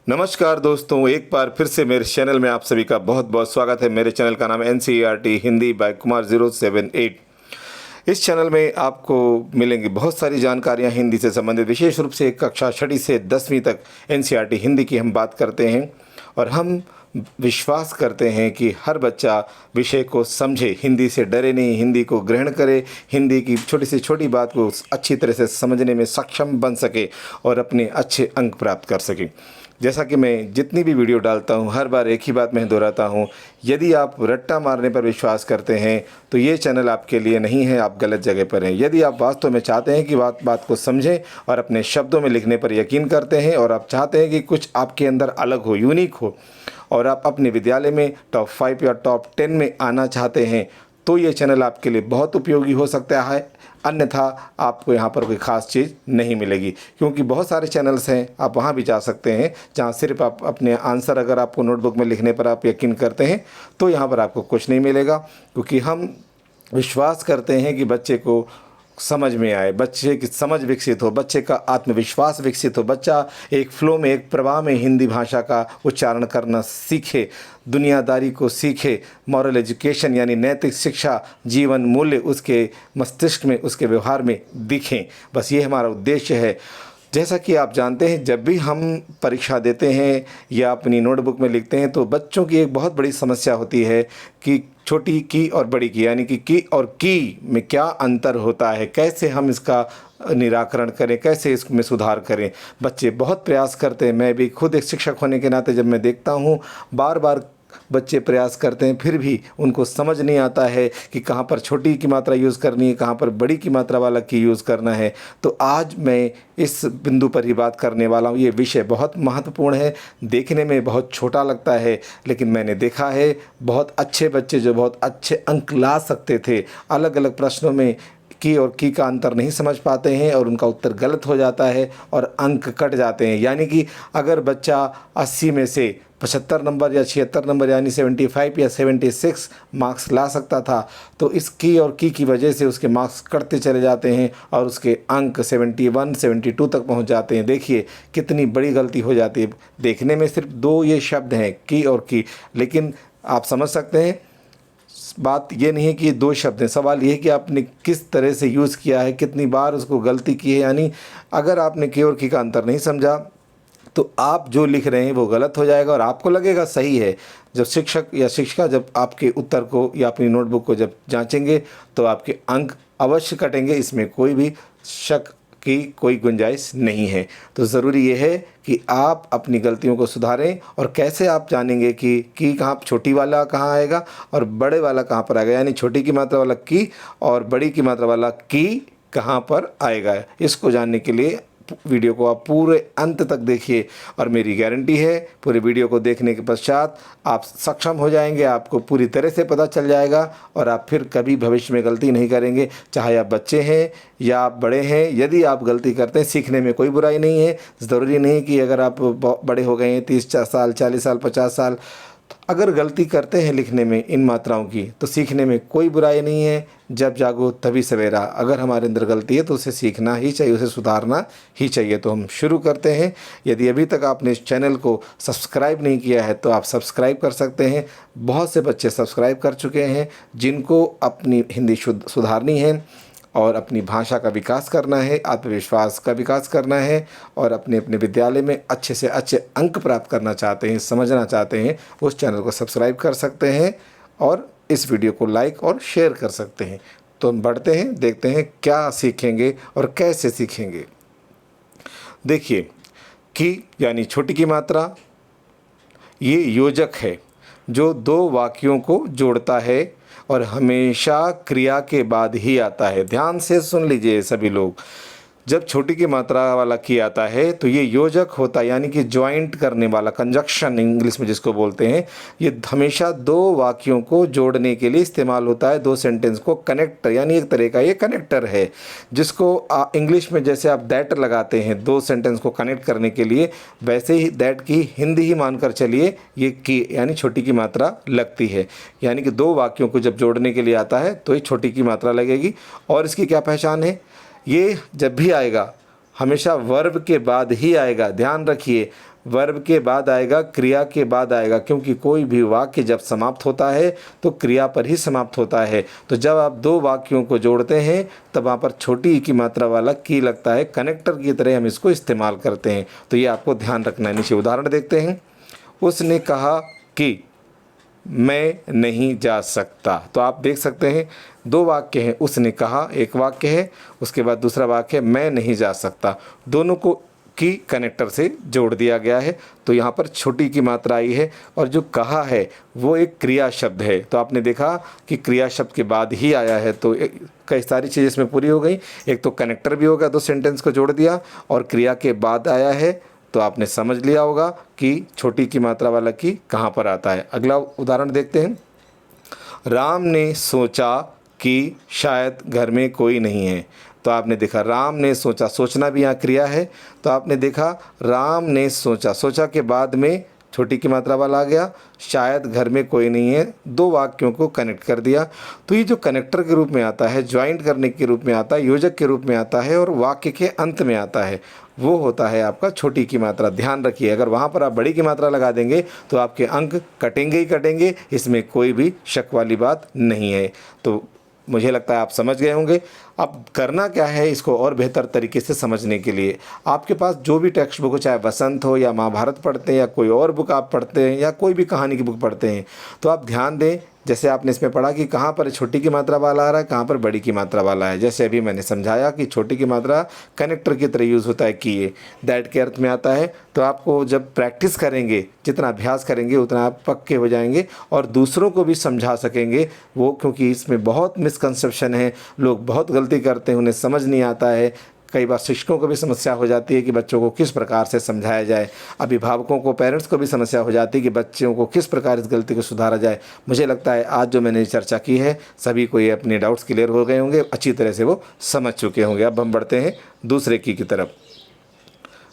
नमस्कार दोस्तों, एक बार फिर से मेरे चैनल में आप सभी का बहुत बहुत स्वागत है। मेरे चैनल का नाम है NCERT हिंदी बाय कुमार 078। इस चैनल में आपको मिलेंगी बहुत सारी जानकारियां हिंदी से संबंधित, विशेष रूप से कक्षा 6ठी से 10वीं तक NCERT हिंदी की हम बात करते हैं और हम विश्वास करते हैं कि हर बच्चा विषय को समझे, हिंदी से डरे नहीं, हिंदी को ग्रहण करे, हिंदी की छोटी से छोटी बात को अच्छी तरह से समझने में सक्षम बन सके और अपने अच्छे अंक प्राप्त कर सके। जैसा कि मैं जितनी भी वीडियो डालता हूं, हर बार एक ही बात मैं दोहराता हूं, यदि आप रट्टा मारने पर विश्वास करते हैं तो ये चैनल आपके लिए नहीं है, आप गलत जगह पर हैं। यदि आप वास्तव में चाहते हैं कि बात को समझें और अपने शब्दों में लिखने पर यकीन करते हैं और आप चाहते हैं कि कुछ आपके अंदर अलग हो, यूनिक हो और आप अपने विद्यालय में टॉप 5 या टॉप 10 में आना चाहते हैं, तो ये चैनल आपके लिए बहुत उपयोगी हो सकता है। अन्यथा आपको यहाँ पर कोई ख़ास चीज़ नहीं मिलेगी, क्योंकि बहुत सारे चैनल्स हैं, आप वहाँ भी जा सकते हैं जहाँ सिर्फ आप अपने आंसर अगर आपको नोटबुक में लिखने पर आप यकीन करते हैं तो यहाँ पर आपको कुछ नहीं मिलेगा। क्योंकि हम विश्वास करते हैं कि बच्चे को समझ में आए, बच्चे की समझ विकसित हो, बच्चे का आत्मविश्वास विकसित हो, बच्चा एक फ्लो में, एक प्रवाह में हिंदी भाषा का उच्चारण करना सीखे, दुनियादारी को सीखे, मॉरल एजुकेशन यानी नैतिक शिक्षा, जीवन मूल्य उसके मस्तिष्क में, उसके व्यवहार में दिखें। बस ये हमारा उद्देश्य है। जैसा कि आप जानते हैं, जब भी हम परीक्षा देते हैं या अपनी नोटबुक में लिखते हैं तो बच्चों की एक बहुत बड़ी समस्या होती है कि छोटी की और बड़ी की, यानी कि की और की में क्या अंतर होता है, कैसे हम इसका निराकरण करें, कैसे इसमें सुधार करें। बच्चे बहुत प्रयास करते हैं, मैं भी खुद एक शिक्षक होने के नाते जब मैं देखता हूँ बार बार बच्चे प्रयास करते हैं, फिर भी उनको समझ नहीं आता है कि कहाँ पर छोटी की मात्रा यूज़ करनी है, कहाँ पर बड़ी की मात्रा वाला की यूज़ करना है। तो आज मैं इस बिंदु पर ही बात करने वाला हूँ। ये विषय बहुत महत्वपूर्ण है, देखने में बहुत छोटा लगता है, लेकिन मैंने देखा है बहुत अच्छे बच्चे जो बहुत अच्छे अंक ला सकते थे, अलग अलग प्रश्नों में की और की का अंतर नहीं समझ पाते हैं और उनका उत्तर गलत हो जाता है और अंक कट जाते हैं। यानी कि अगर बच्चा 80 में से 75 नंबर या 76 नंबर यानी 75 या 76 मार्क्स ला सकता था, तो इस की और की वजह से उसके मार्क्स कटते चले जाते हैं और उसके अंक 71 72 तक पहुंच जाते हैं। देखिए कितनी बड़ी गलती हो जाती है। देखने में सिर्फ दो ये शब्द हैं, की और की, लेकिन आप समझ सकते हैं बात ये नहीं है कि ये दो शब्द हैं, सवाल ये है कि आपने किस तरह से यूज़ किया है, कितनी बार उसको गलती की है। यानी अगर आपने की और की का अंतर नहीं समझा तो आप जो लिख रहे हैं वो गलत हो जाएगा और आपको लगेगा सही है। जब शिक्षक या शिक्षिका जब आपके उत्तर को या अपनी नोटबुक को जब जांचेंगे तो आपके अंक अवश्य कटेंगे, इसमें कोई भी शक की कोई गुंजाइश नहीं है। तो ज़रूरी ये है कि आप अपनी गलतियों को सुधारें। और कैसे आप जानेंगे कि कहाँ छोटी वाला कहाँ आएगा और बड़े वाला कहाँ पर आएगा, यानी छोटी की मात्रा वाला की और बड़ी की मात्रा वाला की कहाँ पर आएगा, इसको जानने के लिए वीडियो को आप पूरे अंत तक देखिए और मेरी गारंटी है पूरे वीडियो को देखने के पश्चात आप सक्षम हो जाएंगे, आपको पूरी तरह से पता चल जाएगा और आप फिर कभी भविष्य में गलती नहीं करेंगे। चाहे आप बच्चे हैं या आप बड़े हैं, यदि आप गलती करते हैं सीखने में कोई बुराई नहीं है। ज़रूरी नहीं कि अगर आप बड़े हो गए हैं 30 साल 40 साल 50 साल, अगर गलती करते हैं लिखने में इन मात्राओं की तो सीखने में कोई बुराई नहीं है। जब जागो तभी सवेरा, अगर हमारे अंदर गलती है तो उसे सीखना ही चाहिए, उसे सुधारना ही चाहिए। तो हम शुरू करते हैं। यदि अभी तक आपने इस चैनल को सब्सक्राइब नहीं किया है तो आप सब्सक्राइब कर सकते हैं। बहुत से बच्चे सब्सक्राइब कर चुके हैं जिनको अपनी हिंदी सुधारनी है और अपनी भाषा का विकास करना है, आत्मविश्वास का विकास करना है और अपने अपने विद्यालय में अच्छे से अच्छे अंक प्राप्त करना चाहते हैं, समझना चाहते हैं, उस चैनल को सब्सक्राइब कर सकते हैं और इस वीडियो को लाइक और शेयर कर सकते हैं। तो हम बढ़ते हैं, देखते हैं क्या सीखेंगे और कैसे सीखेंगे। देखिए, की यानी छोटी की मात्रा, ये योजक है जो दो वाक्यों को जोड़ता है और हमेशा क्रिया के बाद ही आता है। ध्यान से सुन लीजिए सभी लोग, जब छोटी की मात्रा वाला की आता है तो ये योजक होता है, यानी कि ज्वाइंट करने वाला, कंजक्शन इंग्लिश में जिसको बोलते हैं। ये हमेशा दो वाक्यों को जोड़ने के लिए इस्तेमाल होता है, दो सेंटेंस को कनेक्ट, यानी एक तरह का ये कनेक्टर है जिसको इंग्लिश में जैसे आप दैट लगाते हैं दो सेंटेंस को कनेक्ट करने के लिए, वैसे ही दैट की हिंदी ही मानकर चलिए ये की यानी छोटी की मात्रा लगती है। यानी कि दो वाक्यों को जब जोड़ने के लिए आता है तो ये छोटी की मात्रा लगेगी। और इसकी क्या पहचान है, ये जब भी आएगा हमेशा वर्ब के बाद ही आएगा। ध्यान रखिए, वर्ब के बाद आएगा, क्रिया के बाद आएगा, क्योंकि कोई भी वाक्य जब समाप्त होता है तो क्रिया पर ही समाप्त होता है। तो जब आप दो वाक्यों को जोड़ते हैं तब वहाँ पर छोटी ई की मात्रा वाला की लगता है, कनेक्टर की तरह हम इसको इस्तेमाल करते हैं। तो ये आपको ध्यान रखना है। नीचे उदाहरण देखते हैं। उसने कहा कि मैं नहीं जा सकता। तो आप देख सकते हैं दो वाक्य हैं, उसने कहा एक वाक्य है, उसके बाद दूसरा वाक्य है मैं नहीं जा सकता। दोनों को की कनेक्टर से जोड़ दिया गया है। तो यहाँ पर छोटी की मात्रा आई है और जो कहा है वो एक क्रिया शब्द है। तो आपने देखा कि क्रिया शब्द के बाद ही आया है, तो कई सारी चीज़ें इसमें पूरी हो गई। एक तो कनेक्टर भी हो गया, दो सेंटेंस को जोड़ दिया, और क्रिया के बाद आया है। तो आपने समझ लिया होगा कि छोटी की मात्रा वाला की कहाँ पर आता है। अगला उदाहरण देखते हैं। राम ने सोचा कि शायद घर में कोई नहीं है। तो आपने देखा राम ने सोचा, सोचना भी यहाँ क्रिया है। तो आपने देखा राम ने सोचा, सोचा के बाद में छोटी की मात्रा वाला आ गया, शायद घर में कोई नहीं है। दो वाक्यों को कनेक्ट कर दिया। तो ये जो कनेक्टर के रूप में आता है, ज्वाइंट करने के रूप में आता है, योजक के रूप में आता है और वाक्य के अंत में आता है, वो होता है आपका छोटी की मात्रा। ध्यान रखिए, अगर वहाँ पर आप बड़ी की मात्रा लगा देंगे तो आपके अंक कटेंगे ही कटेंगे, इसमें कोई भी शक वाली बात नहीं है। तो मुझे लगता है आप समझ गए होंगे। अब करना क्या है इसको और बेहतर तरीके से समझने के लिए, आपके पास जो भी टेक्स्ट बुक हो, चाहे बसंत हो या महाभारत पढ़ते हैं या कोई और बुक आप पढ़ते हैं या कोई भी कहानी की बुक पढ़ते हैं, तो आप ध्यान दें जैसे आपने इसमें पढ़ा कि कहाँ पर छोटी की मात्रा वाला आ रहा है, कहाँ पर बड़ी की मात्रा वाला है। जैसे अभी मैंने समझाया कि छोटी की मात्रा कनेक्टर की तरह यूज़ होता है किए, दैट के अर्थ में आता है। तो आपको जब प्रैक्टिस करेंगे, जितना अभ्यास करेंगे उतना आप पक्के हो जाएंगे और दूसरों को भी समझा सकेंगे वो, क्योंकि इसमें बहुत मिसकंसेप्शन है, लोग बहुत गलती करते हैं, उन्हें समझ नहीं आता है। कई बार शिक्षकों को भी समस्या हो जाती है कि बच्चों को किस प्रकार से समझाया जाए, अभिभावकों को, पेरेंट्स को भी समस्या हो जाती है कि बच्चों को किस प्रकार इस गलती को सुधारा जाए। मुझे लगता है आज जो मैंने चर्चा की है सभी को ये अपने डाउट्स क्लियर हो गए होंगे, अच्छी तरह से वो समझ चुके होंगे। अब हम बढ़ते हैं दूसरे की तरफ।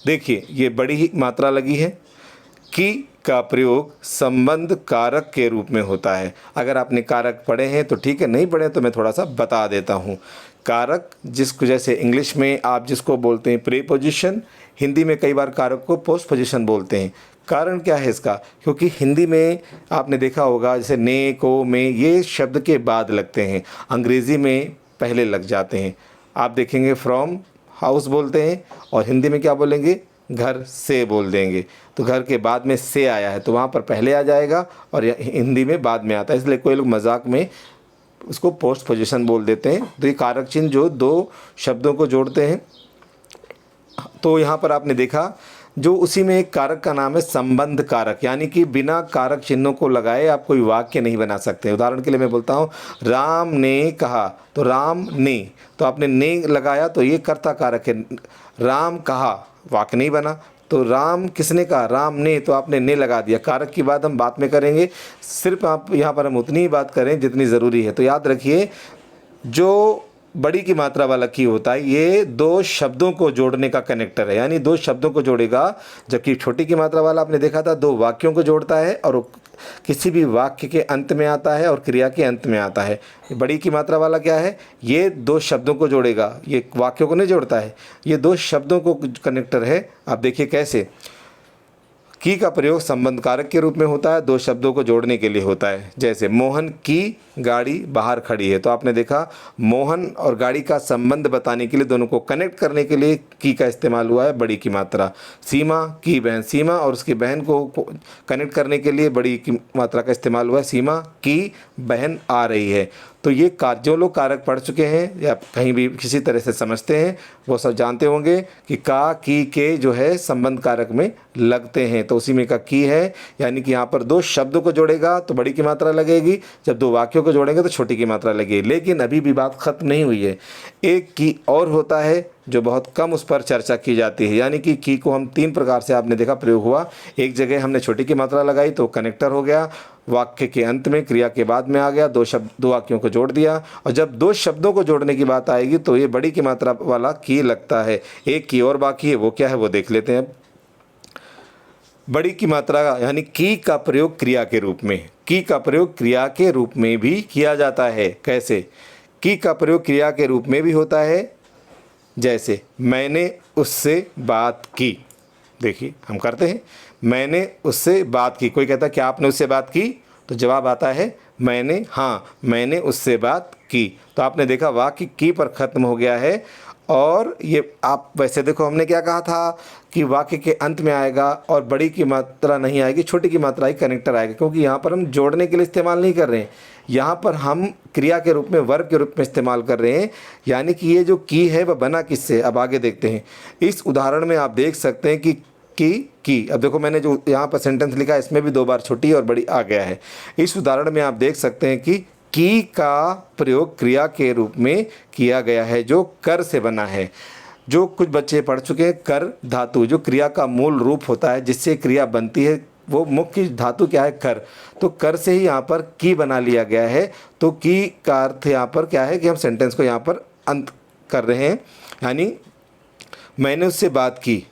देखिए ये बड़ी ही मात्रा लगी है। की का प्रयोग संबंध कारक के रूप में होता है। अगर आपने कारक पढ़े हैं तो ठीक है, नहीं पढ़े तो मैं थोड़ा सा बता देता हूँ। कारक जिसको जैसे इंग्लिश में आप जिसको बोलते हैं प्रीपोजिशन, हिंदी में कई बार कारक को पोस्ट पोजिशन बोलते हैं। कारण क्या है इसका? क्योंकि हिंदी में आपने देखा होगा जैसे ने, को, में ये शब्द के बाद लगते हैं, अंग्रेज़ी में पहले लग जाते हैं। आप देखेंगे फ्रॉम हाउस बोलते हैं और हिंदी में क्या बोलेंगे? घर से बोल देंगे। तो घर के बाद में से आया है तो वहाँ पर पहले आ जाएगा और हिंदी में बाद में आता है, इसलिए कोई लोग मजाक में उसको पोस्ट पोजीशन बोल देते हैं। तो ये कारक चिन्ह जो दो शब्दों को जोड़ते हैं, तो यहाँ पर आपने देखा जो उसी में एक कारक का नाम है संबंध कारक, यानी कि बिना कारक चिन्हों को लगाए आप कोई वाक्य नहीं बना सकते। उदाहरण के लिए मैं बोलता हूँ राम ने कहा, तो राम ने, तो आपने ने लगाया तो ये कर्ता कारक है। राम कहा, वाक्य नहीं बना। तो राम किसने कहा? राम ने, तो आपने ने लगा दिया। कारक की बात हम बात में करेंगे, सिर्फ आप यहाँ पर हम उतनी ही बात करें जितनी ज़रूरी है। तो याद रखिए जो बड़ी की मात्रा वाला की होता है ये दो शब्दों को जोड़ने का कनेक्टर है, यानी दो शब्दों को जोड़ेगा। जबकि छोटी की मात्रा वाला आपने देखा था दो वाक्यों को जोड़ता है और किसी भी वाक्य के अंत में आता है और क्रिया के अंत में आता है। बड़ी की मात्रा वाला क्या है? ये दो शब्दों को जोड़ेगा, ये वाक्यों को नहीं जोड़ता है, ये दो शब्दों को कनेक्टर है। आप देखिए कैसे। की का प्रयोग संबंध कारक के रूप में होता है, दो शब्दों को जोड़ने के लिए होता है। जैसे मोहन की गाड़ी बाहर खड़ी है, तो आपने देखा मोहन और गाड़ी का संबंध बताने के लिए, दोनों को कनेक्ट करने के लिए की का इस्तेमाल हुआ है, बड़ी की मात्रा। सीमा की बहन, सीमा और उसकी बहन को कनेक्ट करने के लिए बड़ी की मात्रा का इस्तेमाल हुआ है, सीमा की बहन आ रही है। तो ये जो लोग कारक पढ़ चुके हैं या कहीं भी किसी तरह से समझते हैं वो सब जानते होंगे कि का, की, के जो है संबंध कारक में लगते हैं। तो उसी में का की है, यानी कि यहाँ पर दो शब्दों को जोड़ेगा तो बड़ी की मात्रा लगेगी, जब दो वाक्यों को जोड़ेंगे तो छोटी की मात्रा लगेगी। लेकिन अभी भी बात खत्म नहीं हुई है। एक की और होता है जो बहुत कम उस पर चर्चा की जाती है, यानी कि की को हम तीन प्रकार से आपने देखा प्रयोग हुआ। एक जगह हमने छोटी की मात्रा लगाई तो कनेक्टर हो गया, वाक्य के अंत में क्रिया के बाद में आ गया, दो वाक्यों को जोड़ दिया। और जब दो शब्दों को जोड़ने की बात आएगी तो ये बड़ी की मात्रा वाला की लगता है। एक की और बाकी है, वो क्या है वो देख लेते हैं अब। बड़ी की मात्रा यानी की का प्रयोग क्रिया के रूप में, की का प्रयोग क्रिया के रूप में भी किया जाता है। कैसे? की का प्रयोग क्रिया के रूप में भी होता है, जैसे मैंने उससे बात की, देखिए हम करते हैं, मैंने उससे बात की। कोई कहता क्या आपने उससे बात की, तो जवाब आता है मैंने उससे बात की। तो आपने देखा वाक्य की पर ख़त्म हो गया है। और ये आप वैसे देखो हमने क्या कहा था कि वाक्य के अंत में आएगा और बड़ी की मात्रा नहीं आएगी, छोटी की मात्रा ही कनेक्टर आएगा, क्योंकि यहाँ पर हम जोड़ने के लिए इस्तेमाल नहीं कर रहे हैं, यहाँ पर हम क्रिया के रूप में वर्ब के रूप में इस्तेमाल कर रहे हैं। यानी कि ये जो की है वह बना किससे, अब आगे देखते हैं। इस उदाहरण में आप देख सकते हैं कि की अब देखो मैंने जो यहाँ पर सेंटेंस लिखा है इसमें भी 2 बार छोटी और बड़ी आ गया है। इस उदाहरण में आप देख सकते हैं कि की का प्रयोग क्रिया के रूप में किया गया है जो कर से बना है। जो कुछ बच्चे पढ़ चुके हैं, कर धातु जो क्रिया का मूल रूप होता है जिससे क्रिया बनती है, वो मुख्य धातु क्या है, कर। तो कर से ही यहाँ पर की बना लिया गया है। तो की का अर्थ यहाँ पर क्या है कि हम सेंटेंस को यहाँ पर अंत कर रहे हैं, यानी मैंने उससे बात की,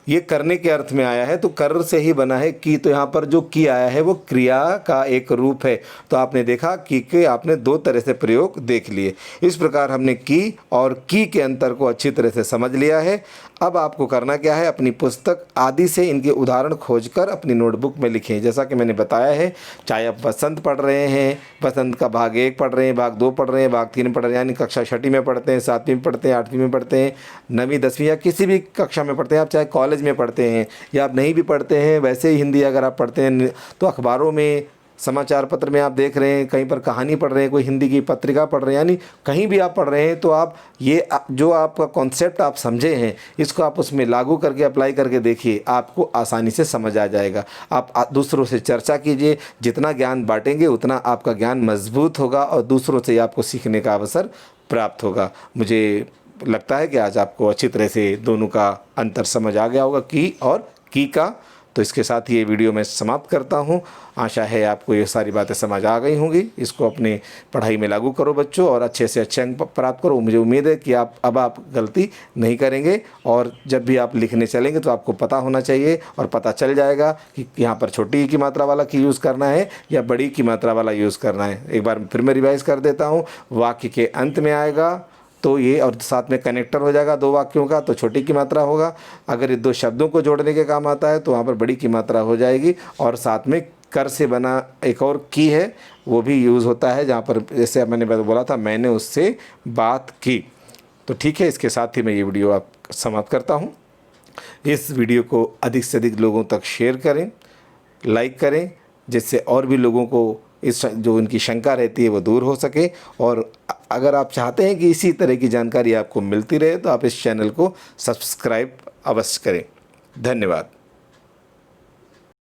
ये करने के अर्थ में आया है, तो कर से ही बना है की। तो यहाँ पर जो की आया है वो क्रिया का एक रूप है। तो आपने देखा की के आपने 2 तरह से प्रयोग देख लिए। इस प्रकार हमने की और की के अंतर को अच्छी तरह से समझ लिया है। अब आपको करना क्या है, अपनी पुस्तक आदि से इनके उदाहरण खोजकर अपनी नोटबुक में लिखें। जैसा कि मैंने बताया है, चाहे आप बसंत पढ़ रहे हैं, बसंत का भाग 1 पढ़ रहे हैं, भाग 2 पढ़ रहे हैं, भाग 3 पढ़ रहे हैं, यानी कक्षा 6वीं में पढ़ते हैं, 7वीं में पढ़ते हैं, 8वीं में पढ़ते हैं, 9वीं 10वीं या किसी भी कक्षा में पढ़ते हैं, आप चाहे कॉलेज में पढ़ते हैं या आप नहीं भी पढ़ते हैं, वैसे ही हिंदी अगर आप पढ़ते हैं तो अखबारों में, समाचार पत्र में आप देख रहे हैं, कहीं पर कहानी पढ़ रहे हैं, कोई हिंदी की पत्रिका पढ़ रहे हैं, यानी कहीं भी आप पढ़ रहे हैं, तो आप ये जो आपका कॉन्सेप्ट आप समझे हैं इसको आप उसमें लागू करके अप्लाई करके देखिए, आपको आसानी से समझ आ जाएगा। आप दूसरों से चर्चा कीजिए, जितना ज्ञान बांटेंगे उतना आपका ज्ञान मजबूत होगा और दूसरों से आपको सीखने का अवसर प्राप्त होगा। मुझे लगता है कि आज आपको अच्छी तरह से दोनों का अंतर समझ आ गया होगा, की और की का। तो इसके साथ ये वीडियो मैं समाप्त करता हूँ। आशा है आपको ये सारी बातें समझ आ गई होंगी। इसको अपने पढ़ाई में लागू करो बच्चों और अच्छे से अच्छे अंक प्राप्त करो। मुझे उम्मीद है कि आप गलती नहीं करेंगे और जब भी आप लिखने चलेंगे तो आपको पता होना चाहिए और पता चल जाएगा कि यहाँ पर छोटी की मात्रा वाला की यूज़ करना है या बड़ी की मात्रा वाला यूज़ करना है। एक बार फिर मैं रिवाइज़ कर देता हूँ। वाक्य के अंत में आएगा तो ये और साथ में कनेक्टर हो जाएगा 2 वाक्यों का, तो छोटी की मात्रा होगा। अगर ये 2 शब्दों को जोड़ने के काम आता है तो वहाँ पर बड़ी की मात्रा हो जाएगी। और साथ में कर से बना एक और की है वो भी यूज़ होता है, जहाँ पर जैसे मैंने बोला था मैंने उससे बात की। तो ठीक है, इसके साथ ही मैं ये वीडियो आप समाप्त करता हूँ। इस वीडियो को अधिक से अधिक लोगों तक शेयर करें, लाइक करें, जिससे और भी लोगों को इस जो उनकी शंका रहती है वो दूर हो सके। और अगर आप चाहते हैं कि इसी तरह की जानकारी आपको मिलती रहे तो आप इस चैनल को सब्सक्राइब अवश्य करें। धन्यवाद।